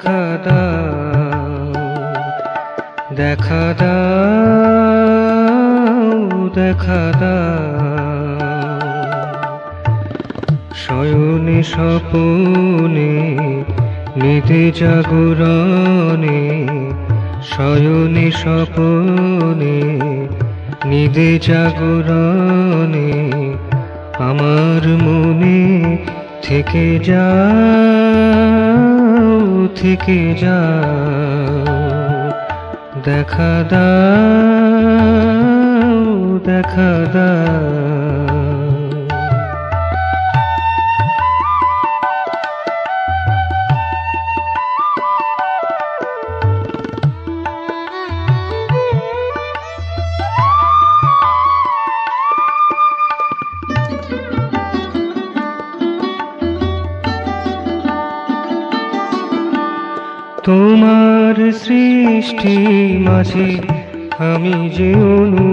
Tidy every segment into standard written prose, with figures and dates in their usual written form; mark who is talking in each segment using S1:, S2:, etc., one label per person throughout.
S1: দেখা দাও, দেখা দাও, দেখা দাও। শয়নে স্বপনে নিদে জাগরণে, শয়নে স্বপনে নিদে জাগরণে আমার মনে থেকে যাও, থেকে যাও। দেখা দাও, দেখা দাও। তোমার সৃষ্টি মাঝে আমি যে অণু,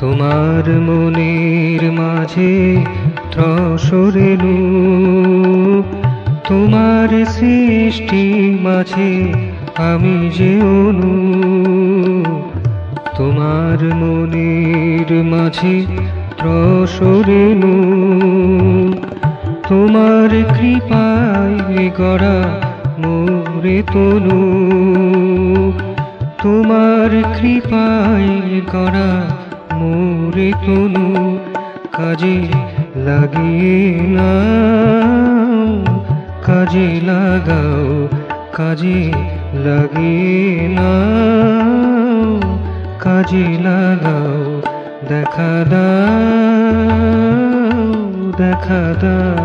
S1: তোমার মনের মাঝে ত্রসরেণু। তোমার সৃষ্টি মাঝে আমি যে অণু, তোমার মনের মাঝে ত্রসরেণু। তোমার কৃপায় গড়া মোরে তনু, তোমার কৃপায় গড়া মোরে তনু। কাজে লাগিয়ে নাও, কাজে লাগাও, কাজে লাগিয়ে নাও, কাজে লাগাও। দেখা দাও, দেখা দাও।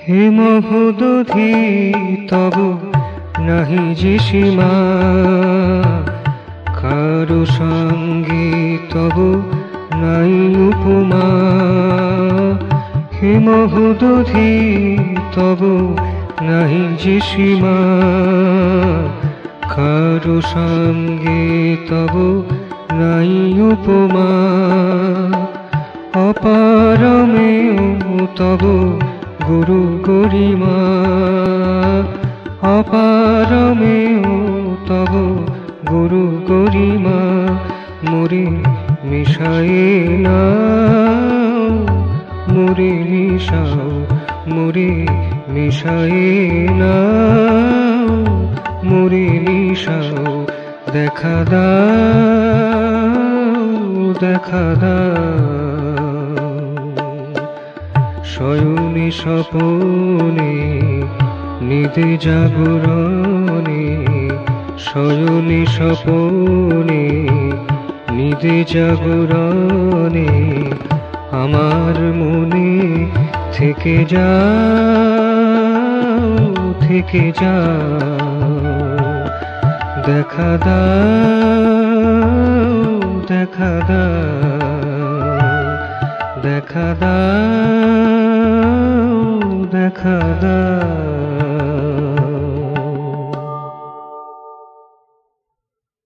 S1: হে মহোদধি তব নাহি যে সীমা, কারো সঙ্গে তব নাই উপমা। হে মহোদধি তব নাহি যে সীমা, কারো সঙ্গে তব নাই উপমা। অপারমেয় তব গুরু গরিমা, অপারমেয় তব গুরু গরিমা। মোরে মিশায়ে নাও, মোরে মিশাও, মোরে মিশায়ে নাও, মোরে মিশাও। দেখা দাও, দেখা দাও। শয়নে স্বপনে নিদে জাগরণে, শয়নে স্বপনে নিদে জাগরণে আমার মনে থেকে যাও, থেকে যাও। দেখা দাও, দেখা দাও, দেখা দাও, দেখা দাও।